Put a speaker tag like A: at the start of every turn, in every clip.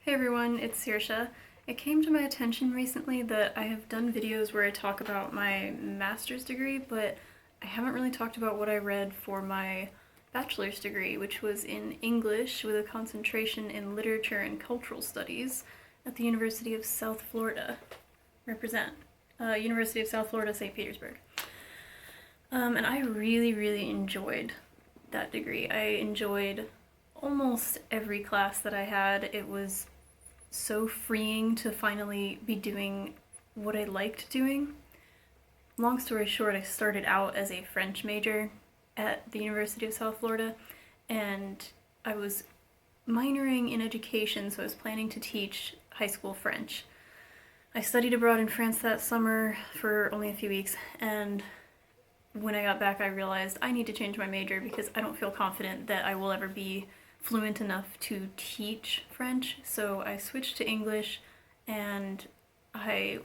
A: Hey everyone, it's Saoirse. It came to my attention recently that I have done videos where I talk about my master's degree, but I haven't really talked about what I read for my bachelor's degree, which was in English with a concentration in literature and cultural studies at the University of South Florida. Represent. University of South Florida, St. Petersburg. And I really enjoyed that degree. I enjoyed almost every class that I had. It was so freeing to finally be doing what I liked doing. Long story short, I started out as a French major at the University of South Florida, and I was minoring in education, so I was planning to teach high school French. I studied abroad in France that summer for only a few weeks, and when I got back I realized I need to change my major because I don't feel confident that I will ever be fluent enough to teach French, so I switched to English, and I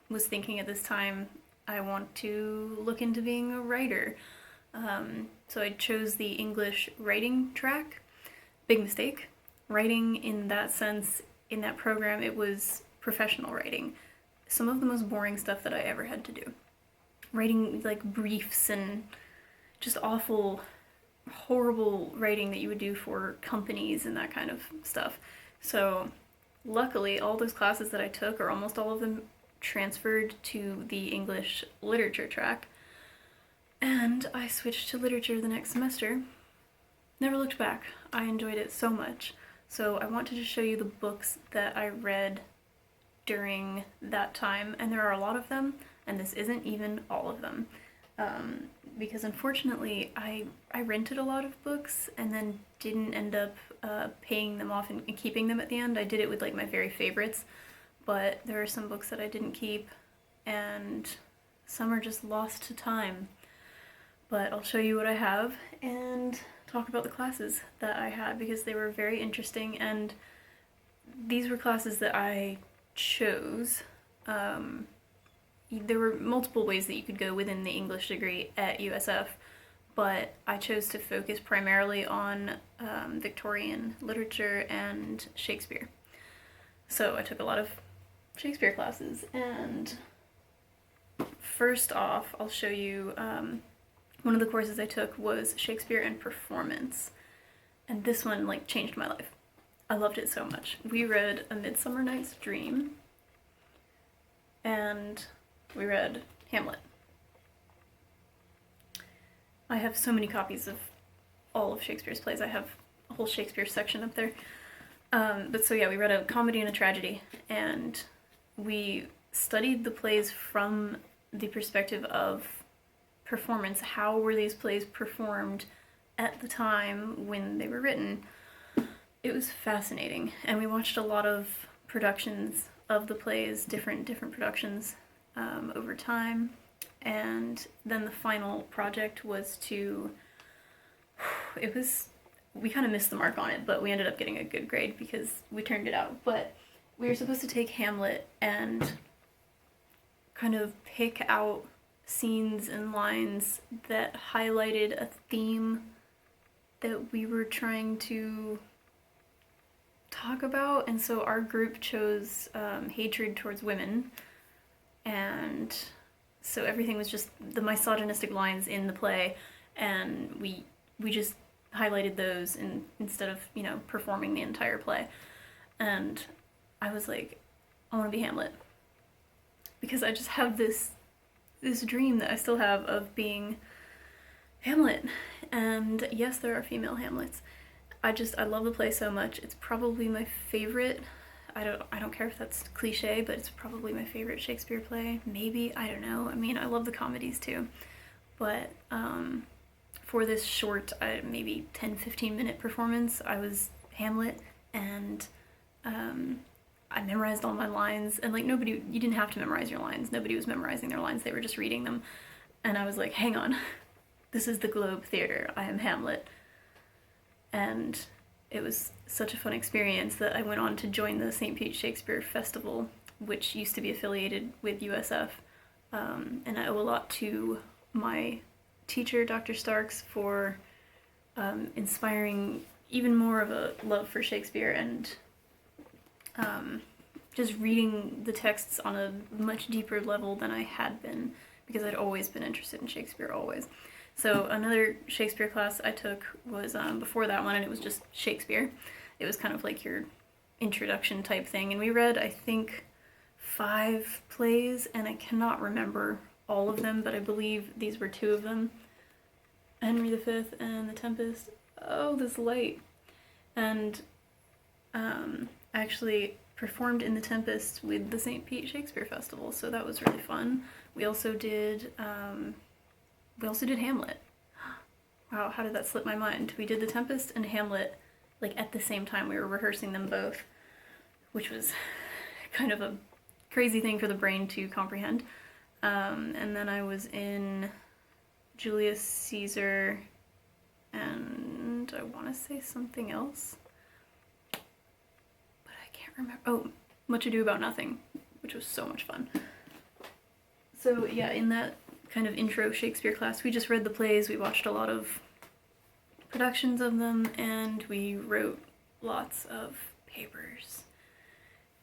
A: was thinking at this time I want to look into being a writer. So I chose the English writing track. Big mistake. Writing in that sense, in that program, it was professional writing. Some of the most boring stuff that I ever had to do. Writing like briefs and just awful, horrible writing that you would do for companies and that kind of stuff. So luckily all those classes that I took, or almost all of them, transferred to the English literature track, and I switched to literature the next semester. Never looked back. I enjoyed it so much. So I wanted to show you the books that I read during that time, and there are a lot of them, and this isn't even all of them. Because unfortunately I rented a lot of books and then didn't end up paying them off and keeping them at the end. I did it with like my very favorites, but there are some books that I didn't keep, and some are just lost to time. But I'll show you what I have and talk about the classes that I had because they were very interesting, and these were classes that I chose. There were multiple ways that you could go within the English degree at USF, but I chose to focus primarily on Victorian literature and Shakespeare. So I took a lot of Shakespeare classes, and first off, I'll show you one of the courses I took was Shakespeare and Performance, and this one like changed my life. I loved it so much. We read A Midsummer Night's Dream, and we read Hamlet. I have so many copies of all of Shakespeare's plays. I have a whole Shakespeare section up there. But so yeah, we read a comedy and a tragedy, and we studied the plays from the perspective of performance. How were these plays performed at the time when they were written? It was fascinating, and we watched a lot of productions of the plays, different productions over time, and then the final project was we kind of missed the mark on it, but we ended up getting a good grade because we turned it out. But we were supposed to take Hamlet and kind of pick out scenes and lines that highlighted a theme that we were trying to talk about, and so our group chose hatred towards women, and so everything was just the misogynistic lines in the play, and we just highlighted those instead of, you know, performing the entire play. And I was like, I want to be Hamlet, because I just have this dream that I still have of being Hamlet. And yes, there are female Hamlets. I love the play so much. It's probably my favorite. I don't care if that's cliche, but it's probably my favorite Shakespeare play. Maybe, I don't know. I mean, I love the comedies too. But for this short, maybe 10-15 minute performance, I was Hamlet, and I memorized all my lines, and like you didn't have to memorize your lines. Nobody was memorizing their lines, they were just reading them. And I was like, hang on, this is the Globe Theatre, I am Hamlet. And it was such a fun experience that I went on to join the St. Pete Shakespeare Festival, which used to be affiliated with USF. And I owe a lot to my teacher, Dr. Starks, for inspiring even more of a love for Shakespeare and just reading the texts on a much deeper level than I had been, because I'd always been interested in Shakespeare, always. So another Shakespeare class I took was before that one, and it was just Shakespeare. It was kind of like your introduction type thing, and we read, I think, 5 plays, and I cannot remember all of them, but I believe these were 2 of them. Henry V and The Tempest. Oh, this light. And I actually performed in The Tempest with the St. Pete Shakespeare Festival, so that was really fun. We also did Hamlet. Wow, how did that slip my mind? We did The Tempest and Hamlet like at the same time. We were rehearsing them both, which was kind of a crazy thing for the brain to comprehend. And then I was in Julius Caesar, and I want to say something else, but I can't remember. Oh, Much Ado About Nothing, which was so much fun. So yeah, in that kind of intro Shakespeare class, we just read the plays, we watched a lot of productions of them, and we wrote lots of papers.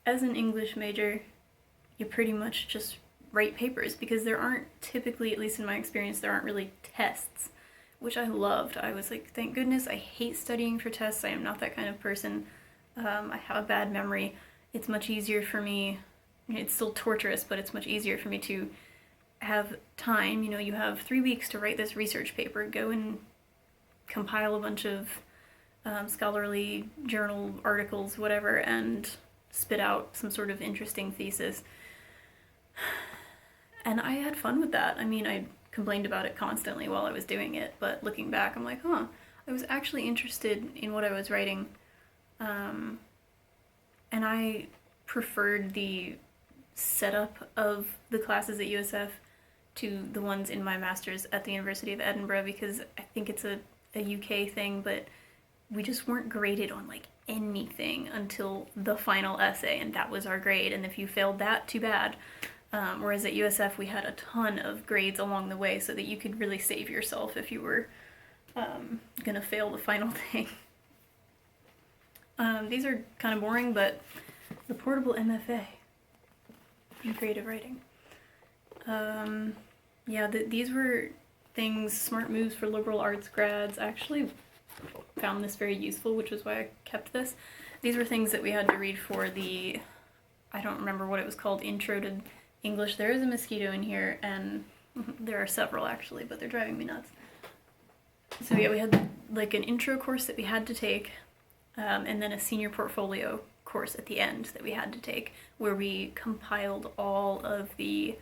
A: As an English major, you pretty much just write papers, because there aren't typically, at least in my experience, there aren't really tests, which I loved. I was like, thank goodness. I hate studying for tests. I am not that kind of person. I have a bad memory. It's much easier for me, it's still torturous, but it's much easier for me to have time. You know, you have 3 weeks to write this research paper, go and compile a bunch of scholarly journal articles, whatever, and spit out some sort of interesting thesis. And I had fun with that. I mean, I complained about it constantly while I was doing it, but looking back, I'm like, I was actually interested in what I was writing. And I preferred the setup of the classes at USF to the ones in my master's at the University of Edinburgh, because I think it's a UK thing, but we just weren't graded on like anything until the final essay, and that was our grade. And if you failed that, too bad. Whereas at USF we had a ton of grades along the way, so that you could really save yourself if you were gonna fail the final thing. These are kind of boring, but the portable MFA in creative writing. These were things, smart moves for liberal arts grads. I actually found this very useful, which is why I kept this. These were things that we had to read for the, I don't remember what it was called, Intro to English. There is a mosquito in here, and there are several actually, but they're driving me nuts. So yeah, we had like an intro course that we had to take, and then a senior portfolio course at the end that we had to take, where we compiled all of the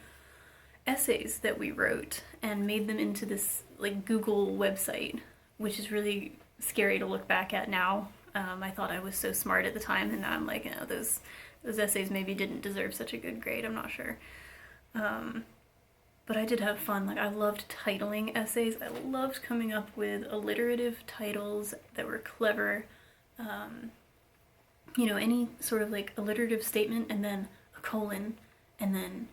A: essays that we wrote and made them into this like Google website, which is really scary to look back at now. I thought I was so smart at the time, and now I'm like, those essays maybe didn't deserve such a good grade, I'm not sure. But I did have fun. Like, I loved titling essays. I loved coming up with alliterative titles that were clever. Any sort of like alliterative statement, and then a colon, and then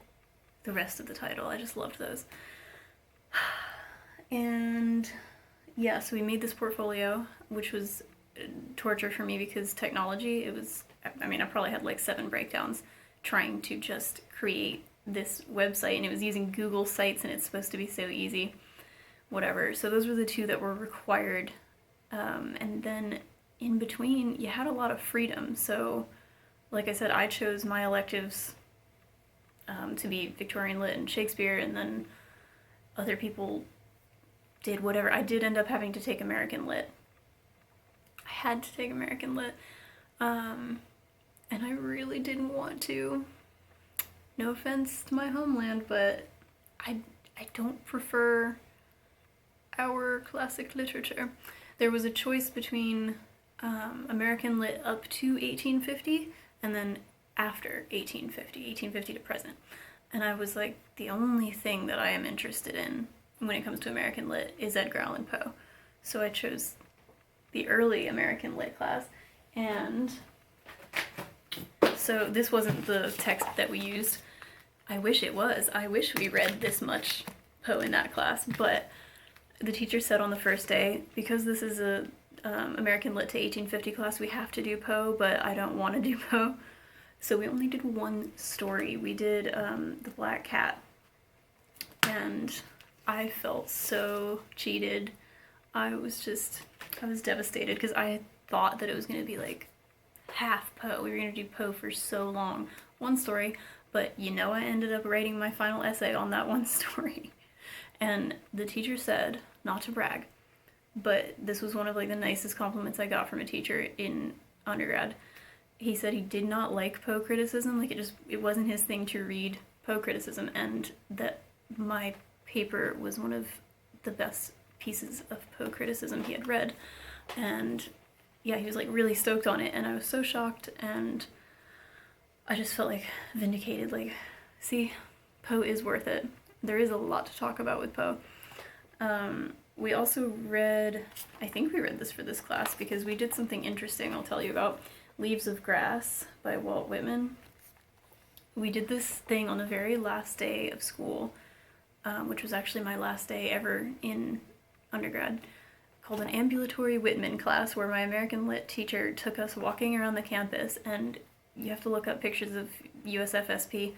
A: the rest of the title. I just loved those. And yeah, so we made this portfolio, which was torture for me because technology, I probably had like 7 breakdowns trying to just create this website, and it was using Google Sites, and it's supposed to be so easy, whatever. So those were the 2 that were required. And then in between, you had a lot of freedom. So like I said, I chose my electives to be Victorian Lit and Shakespeare, and then other people did whatever. I did end up having to take American Lit. I had to take American Lit, and I really didn't want to. No offense to my homeland, but I don't prefer our classic literature. There was a choice between American Lit up to 1850, and then after 1850 to present. And I was like, the only thing that I am interested in when it comes to American Lit is Edgar Allan Poe. So I chose the early American Lit class, and so this wasn't the text that we used. I wish it was. I wish we read this much Poe in that class, but the teacher said on the first day, because this is a American Lit to 1850 class, we have to do Poe, but I don't want to do Poe. So we only did one story. We did The Black Cat, and I felt so cheated. I was devastated because I thought that it was going to be like half Poe. We were going to do Poe for so long. One story, but I ended up writing my final essay on that one story. And the teacher said, not to brag, but this was one of like the nicest compliments I got from a teacher in undergrad. He said he did not like Poe criticism, like it wasn't his thing to read Poe criticism, and that my paper was one of the best pieces of Poe criticism he had read. And yeah, he was like really stoked on it, and I was so shocked, and I just felt like vindicated, like, see, Poe is worth it. There is a lot to talk about with Poe. We also read, I think we read this for this class because we did something interesting I'll tell you about. Leaves of Grass by Walt Whitman. We did this thing on the very last day of school, which was actually my last day ever in undergrad, called an ambulatory Whitman class, where my American Lit teacher took us walking around the campus, and you have to look up pictures of USFSP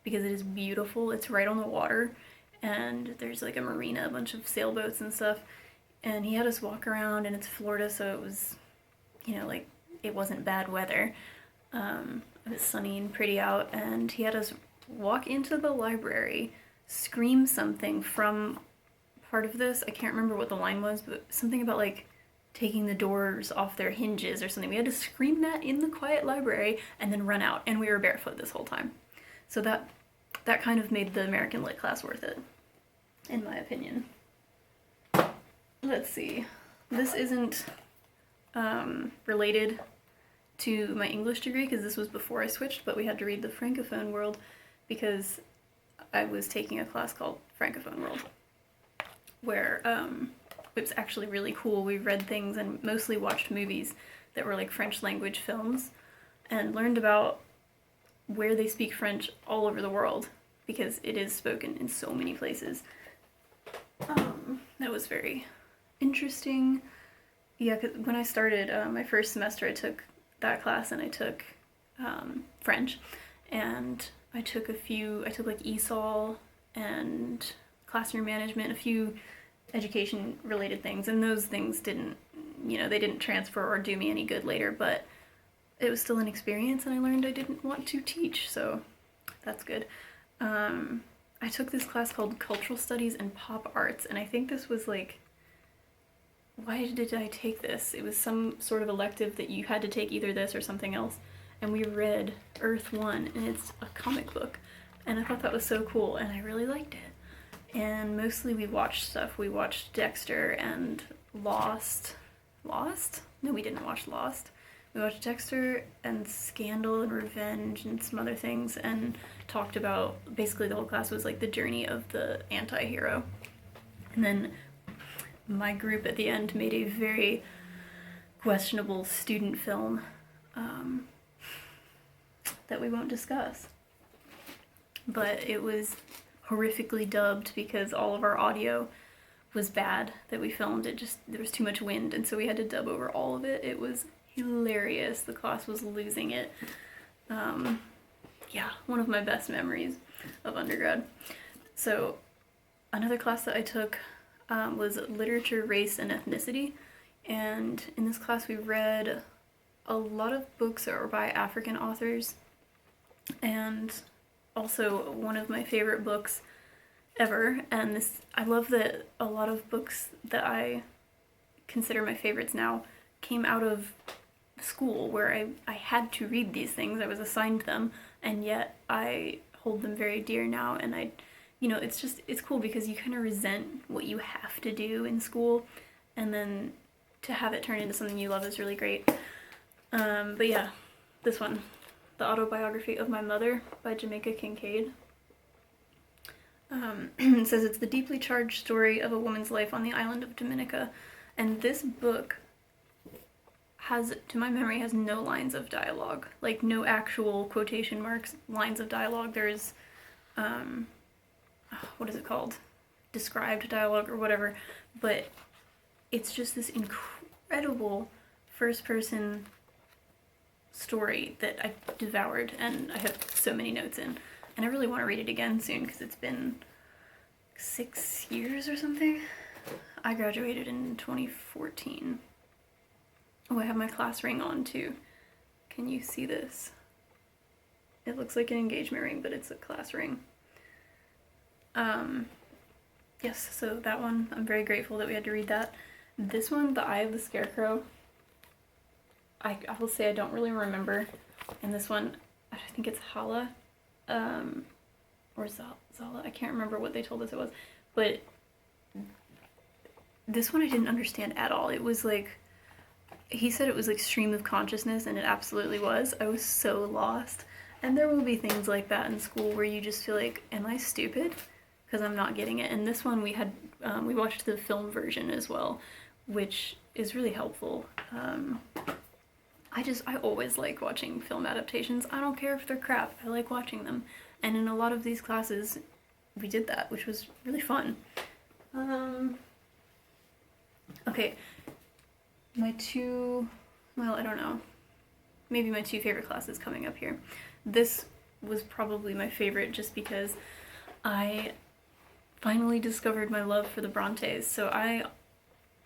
A: because it is beautiful. It's right on the water, and there's like a marina, a bunch of sailboats and stuff, and he had us walk around, and it's Florida, so it was, like, it wasn't bad weather. It was sunny and pretty out, and he had us walk into the library, scream something from part of this. I can't remember what the line was, but something about like taking the doors off their hinges or something. We had to scream that in the quiet library and then run out, and we were barefoot this whole time. So that kind of made the American Lit class worth it, in my opinion. Let's see. This isn't related to my English degree because this was before I switched, but we had to read the Francophone World because I was taking a class called Francophone World, where it was actually really cool. We read things and mostly watched movies that were like French language films and learned about where they speak French all over the world because it is spoken in so many places. That was very interesting. Yeah, 'cause when I started my first semester, I took that class and I took French, and I took like ESOL and classroom management, a few education related things, and those things didn't transfer or do me any good later, but it was still an experience, and I learned I didn't want to teach, so that's good. I took this class called Cultural Studies and Pop Arts, and I think this was like, why did I take this? It was some sort of elective that you had to take either this or something else, and we read Earth 1, and it's a comic book, and I thought that was so cool, and I really liked it. And mostly we watched stuff. We watched Dexter and Lost. Lost? No, we didn't watch Lost. We watched Dexter and Scandal and Revenge and some other things, and talked about, basically the whole class was like the journey of the anti-hero. And then my group at the end made a very questionable student film that we won't discuss. But it was horrifically dubbed because all of our audio was bad that we filmed. There was too much wind, and so we had to dub over all of it. It was hilarious. The class was losing it. Yeah, one of my best memories of undergrad. So another class that I took was Literature, Race, and Ethnicity, and in this class we read a lot of books that were by African authors, and also one of my favorite books ever, and I love that a lot of books that I consider my favorites now came out of school, where I had to read these things. I was assigned them, and yet I hold them very dear now, and it's cool because you kind of resent what you have to do in school, and then to have it turn into something you love is really great. But yeah, this one, The Autobiography of My Mother by Jamaica Kincaid. It says it's the deeply charged story of a woman's life on the island of Dominica, and this book to my memory, has no lines of dialogue, like no actual quotation marks lines of dialogue. There's what is it called? Described dialogue or whatever, but it's just this incredible first person story that I devoured, and I have so many notes in. And I really want to read it again soon because it's been 6 years or something. I graduated in 2014. Oh, I have my class ring on too. Can you see this? It looks like an engagement ring, but it's a class ring. Yes, so that one, I'm very grateful that we had to read that. This one, The Eye of the Scarecrow, I will say I don't really remember. And this one, I think it's Hala, or Zala, I can't remember what they told us it was. But this one I didn't understand at all. It was like, he said it was like stream of consciousness, and it absolutely was. I was so lost. And there will be things like that in school where you just feel like, am I stupid? Because I'm not getting it. And this one we had, we watched the film version as well, which is really helpful. I always like watching film adaptations. I don't care if they're crap. I like watching them. And in a lot of these classes, we did that, which was really fun. Okay, I don't know, maybe my two favorite classes coming up here. This was probably my favorite just because I finally discovered my love for the Brontes. So I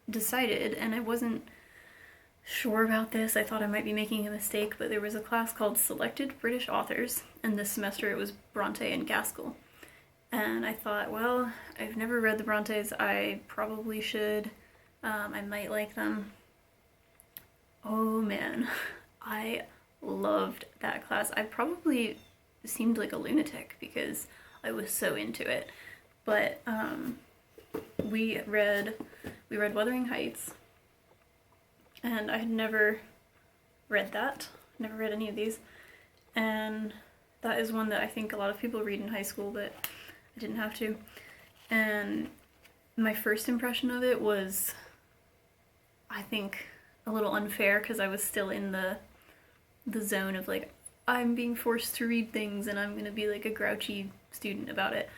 A: decided, and I wasn't sure about this, I thought I might be making a mistake, but there was a class called Selected British Authors, and this semester it was Bronte and Gaskell. And I thought, well, I've never read the Brontes, I probably should. I might like them. Oh man, I loved that class. I probably seemed like a lunatic because I was so into it. But we read Wuthering Heights, and I had never read that. Never read any of these. And that is one that I think a lot of people read in high school, but I didn't have to. And my first impression of it was, I think, a little unfair because I was still in the zone of like, I'm being forced to read things and I'm gonna be like a grouchy student about it.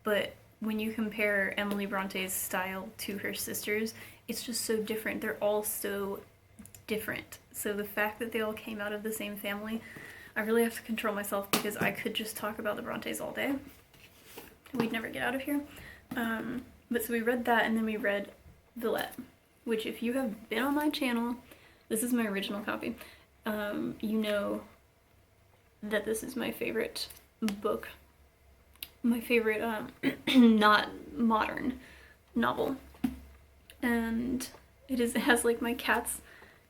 A: But when you compare Emily Bronte's style to her sisters, it's just so different. They're all so different. So the fact that they all came out of the same family, I really have to control myself because I could just talk about the Brontes all day. We'd never get out of here. But so we read that, and then we read Villette, which if you have been on my channel, this is my original copy, you know that this is my favorite book. My favorite not modern novel. And it has like my cat's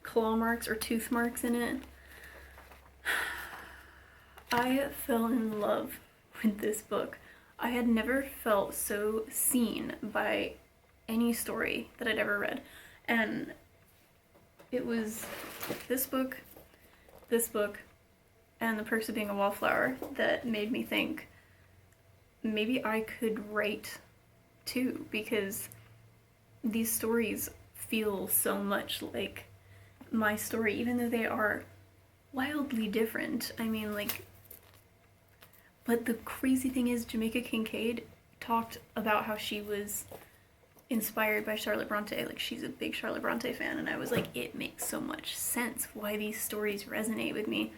A: claw marks or tooth marks in it. I fell in love with this book. I had never felt so seen by any story that I'd ever read. And it was this book, and The Perks of Being a Wallflower that made me think maybe I could write too, because these stories feel so much like my story, even though they are wildly different. I mean, like, but the crazy thing is Jamaica Kincaid talked about how she was inspired by Charlotte Bronte. Like, she's a big Charlotte Bronte fan, and I was like, it makes so much sense why these stories resonate with me.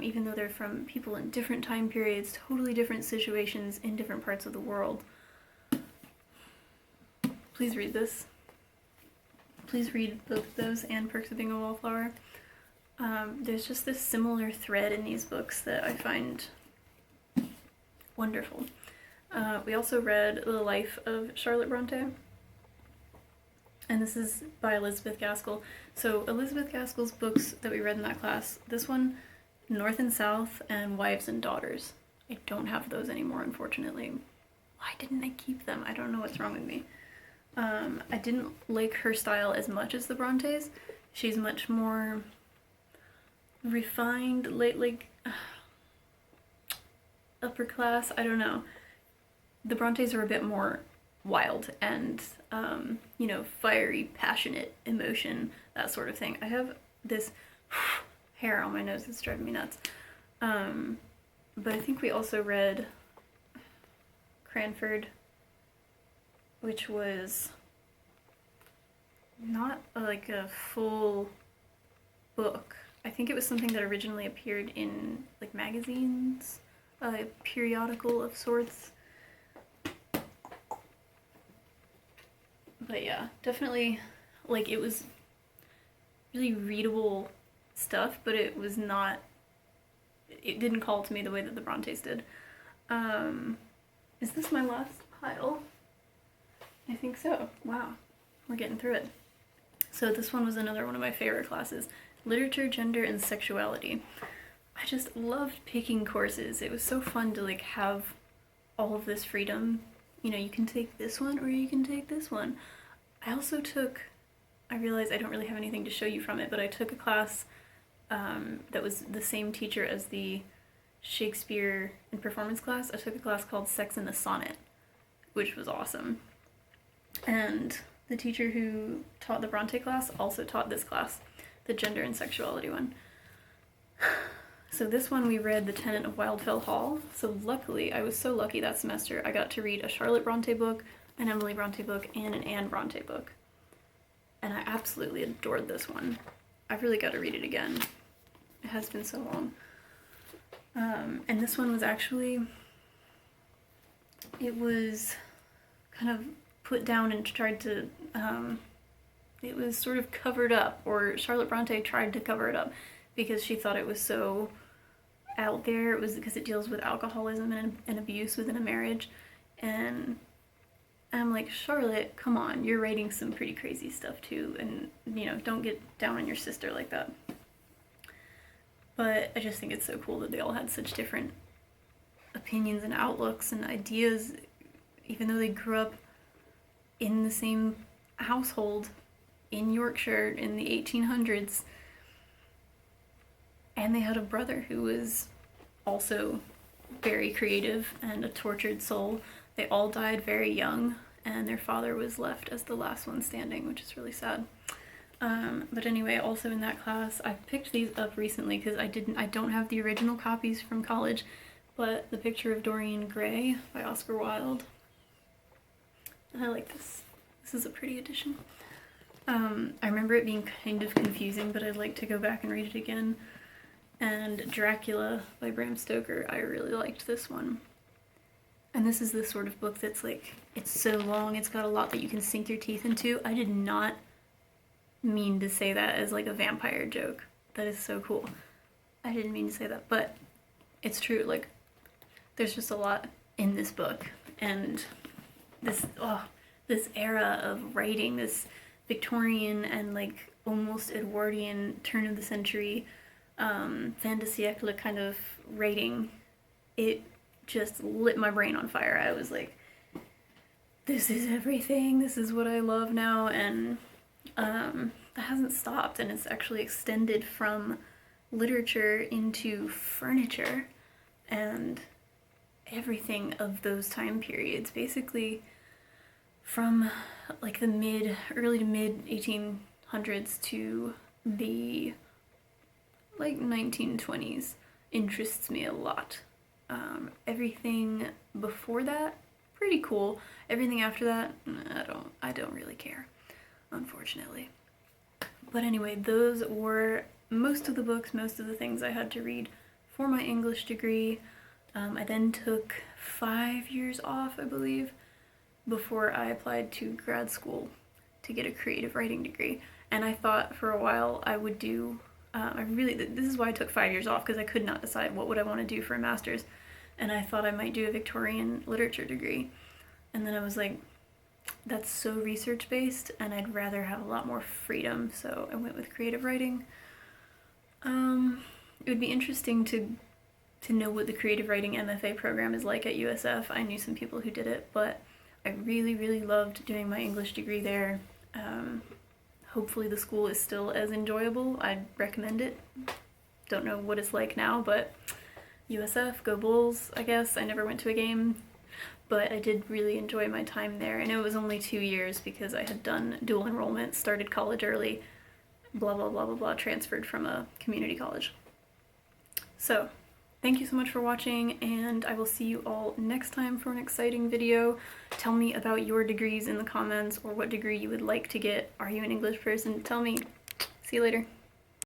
A: Even though they're from people in different time periods, totally different situations in different parts of the world. Please read this. Please read both of those and Perks of Being a Wallflower. There's just this similar thread in these books that I find wonderful. We also read The Life of Charlotte Bronte, and this is by Elizabeth Gaskell. So Elizabeth Gaskell's books that we read in that class, this one, North and South, and Wives and Daughters. I don't have those anymore, unfortunately. Why didn't I keep them? I don't know what's wrong with me. I didn't like her style as much as the Brontes. She's much more refined, like upper class, I don't know. The Brontes are a bit more wild and, fiery, passionate emotion, that sort of thing. I have this hair on my nose that's driving me nuts. But I think we also read Cranford, which was not like a full book. I think it was something that originally appeared in like magazines, a periodical of sorts. But yeah, definitely, like, it was really readable stuff, but it was not, it didn't call to me the way that the Brontes did. Is this my last pile? I think so. Wow, we're getting through it. So this one was another one of my favorite classes, Literature, Gender, and Sexuality. I just loved picking courses. It was so fun to like have all of this freedom. You know, you can take this one or you can take this one. I also took, I realized I don't really have anything to show you from it, but I took a class that was the same teacher as the Shakespeare and Performance class. I took a class called Sex in the Sonnet, which was awesome. And the teacher who taught the Bronte class also taught this class, the Gender and Sexuality one. So this one we read The Tenant of Wildfell Hall. So luckily, I was so lucky that semester, I got to read a Charlotte Bronte book, an Emily Bronte book, and an Anne Bronte book. And I absolutely adored this one. I've really got to read it again. It has been so long. And this one was actually, it was kind of put down and tried to, it was sort of covered up, or Charlotte Bronte tried to cover it up because she thought it was so out there. It was because it deals with alcoholism and abuse within a marriage. And I'm like, Charlotte, come on, you're writing some pretty crazy stuff too, and, you know, don't get down on your sister like that. But I just think it's so cool that they all had such different opinions and outlooks and ideas, even though they grew up in the same household in Yorkshire in the 1800s. And they had a brother who was also very creative and a tortured soul. They all died very young, and their father was left as the last one standing, which is really sad. But anyway, also in that class, I picked these up recently because I don't have the original copies from college, but The Picture of Dorian Gray by Oscar Wilde. And I like this. This is a pretty edition. I remember it being kind of confusing, but I'd like to go back and read it again. And Dracula by Bram Stoker, I really liked this one. And this is the sort of book that's like, it's so long, it's got a lot that you can sink your teeth into. I did not mean to say that as like a vampire joke. That is so cool. I didn't mean to say that, but it's true. Like, there's just a lot in this book. And this era of writing, this Victorian and like almost Edwardian turn of the century fin de siècle kind of writing, it just lit my brain on fire. I was like, this is everything, this is what I love now. And that hasn't stopped, and it's actually extended from literature into furniture and everything of those time periods, basically from like the early to mid 1800s to the like 1920s interests me a lot. Everything before that, pretty cool. Everything after that, I don't really care, unfortunately. But anyway, those were most of the books, most of the things I had to read for my English degree. I then took 5 years off, I believe, before I applied to grad school to get a creative writing degree. And I thought for a while I would do, this is why I took 5 years off, because I could not decide what would I want to do for a master's. And I thought I might do a Victorian literature degree. And then I was like, that's so research-based, and I'd rather have a lot more freedom, so I went with creative writing. It would be interesting to know what the creative writing MFA program is like at USF. I knew some people who did it, but I really, really loved doing my English degree there. Hopefully the school is still as enjoyable. I'd recommend it. Don't know what it's like now, but USF, go Bulls, I guess. I never went to a game, but I did really enjoy my time there. And it was only 2 years because I had done dual enrollment, started college early, blah, blah, blah, blah, blah, transferred from a community college. So, thank you so much for watching, and I will see you all next time for an exciting video. Tell me about your degrees in the comments, or what degree you would like to get. Are you an English person? Tell me. See you later.